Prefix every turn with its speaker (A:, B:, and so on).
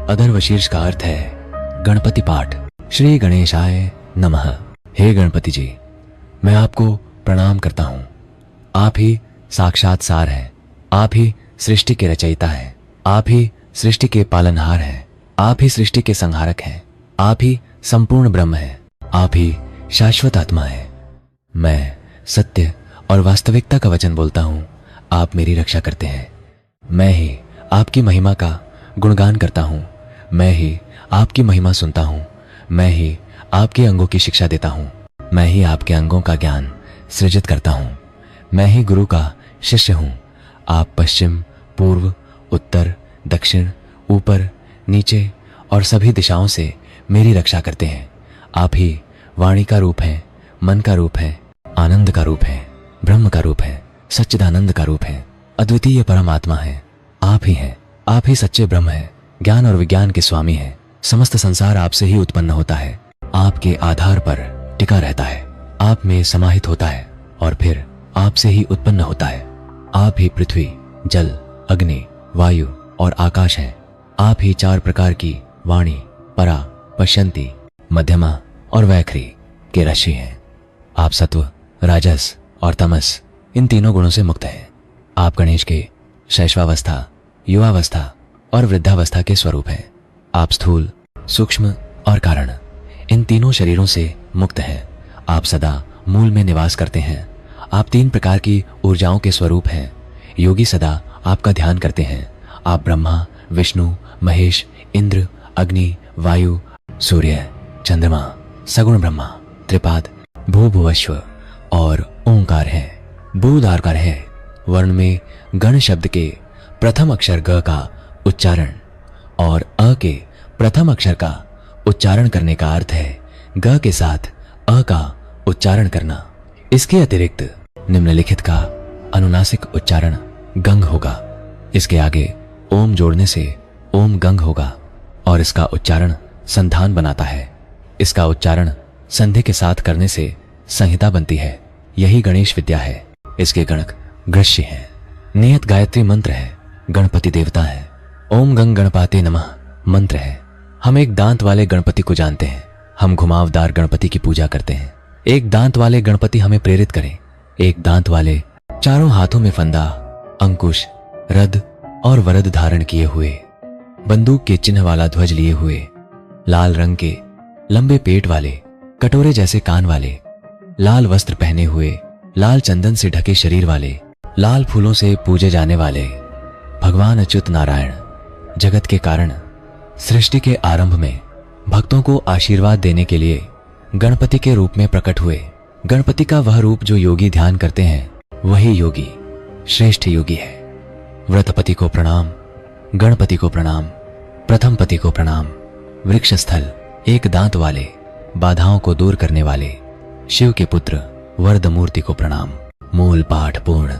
A: अथर्वशीर्ष का अर्थ है गणपति पाठ। श्री गणेशाय नमः। हे गणपति जी, मैं आपको प्रणाम करता हूँ। आप ही साक्षात सार हैं। आप ही सृष्टि के रचयिता हैं। आप ही सृष्टि के पालनहार हैं। आप ही सृष्टि के संहारक हैं। आप ही संपूर्ण ब्रह्म हैं। आप ही शाश्वत आत्मा है। मैं सत्य और वास्तविकता का वचन बोलता हूँ। आप मेरी रक्षा करते हैं। मैं ही आपकी महिमा का गुणगान करता हूँ। मैं ही आपकी महिमा सुनता हूँ। मैं ही आपके अंगों की शिक्षा देता हूँ। मैं ही आपके अंगों का ज्ञान सृजित करता हूँ। मैं ही गुरु का शिष्य हूँ। आप पश्चिम, पूर्व, उत्तर, दक्षिण, ऊपर, नीचे और सभी दिशाओं से मेरी रक्षा करते हैं। आप ही वाणी का रूप हैं, मन का रूप है, आनंद का रूप है, ब्रह्म का रूप है, सच्चिदानंद का रूप है, अद्वितीय परमात्मा है। आप ही हैं। आप ही सच्चे ब्रह्म हैं, ज्ञान और विज्ञान के स्वामी हैं। समस्त संसार आपसे ही उत्पन्न होता है, आपके आधार पर टिका रहता है, आप में समाहित होता है और फिर आपसे ही उत्पन्न होता है। आप ही पृथ्वी, जल, अग्नि, वायु और आकाश हैं। आप ही चार प्रकार की वाणी, परा, पश्यंती, मध्यमा और वैखरी के ऋषि हैं। आप सत्व, राजस और तमस इन तीनों गुणों से मुक्त हैं। आप गणेश के शैशवावस्था, युवावस्था और वृद्धावस्था के स्वरूप हैं। आप स्थूल, सूक्ष्म और कारण इन तीनों शरीरों से मुक्त हैं। आप सदा मूल में निवास करते हैं। आप तीन प्रकार की ऊर्जाओं के स्वरूप हैं। योगी सदा आपका ध्यान करते हैं। आप ब्रह्मा, विष्णु, महेश, इंद्र, अग्नि, वायु, सूर्य, चंद्रमा, सगुण ब्रह्मा, त्रिपाद, भूभुवस्व और ओंकार हैं। बूधाकार है। वर्ण में गण शब्द के प्रथम अक्षर ग का उच्चारण और अ के प्रथम अक्षर का उच्चारण करने का अर्थ है ग के साथ अ का उच्चारण करना। इसके अतिरिक्त निम्नलिखित का अनुनासिक उच्चारण गंग होगा। इसके आगे ओम जोड़ने से ओम गंग होगा और इसका उच्चारण संधान बनाता है। इसका उच्चारण संधि के साथ करने से संहिता बनती है। यही गणेश विद्या है। इसके गणक गृह्य हैं। नियत गायत्री मंत्र है। गणपति देवता है। ओम गंग गणपाते नमः मंत्र है। हम एक दांत वाले गणपति को जानते हैं। हम घुमावदार गणपति की पूजा करते हैं। एक दांत वाले गणपति हमें प्रेरित करें। एक दांत वाले, चारों हाथों में फंदा, अंकुश, रद और वरद धारण किए हुए, बंदूक के चिन्ह वाला ध्वज लिए हुए, लाल रंग के लंबे पेट वाले, कटोरे जैसे कान वाले, लाल वस्त्र पहने हुए, लाल चंदन से ढके शरीर वाले, लाल फूलों से पूजे जाने वाले भगवान अच्युत नारायण, जगत के कारण, सृष्टि के आरंभ में भक्तों को आशीर्वाद देने के लिए गणपति के रूप में प्रकट हुए। गणपति का वह रूप जो योगी ध्यान करते हैं, वही योगी श्रेष्ठ योगी है। व्रतपति को प्रणाम, गणपति को प्रणाम, प्रथम पति को प्रणाम, वृक्षस्थल, एक दांत वाले, बाधाओं को दूर करने वाले, शिव के पुत्र वरद मूर्ति को प्रणाम। मूल पाठ पूर्ण।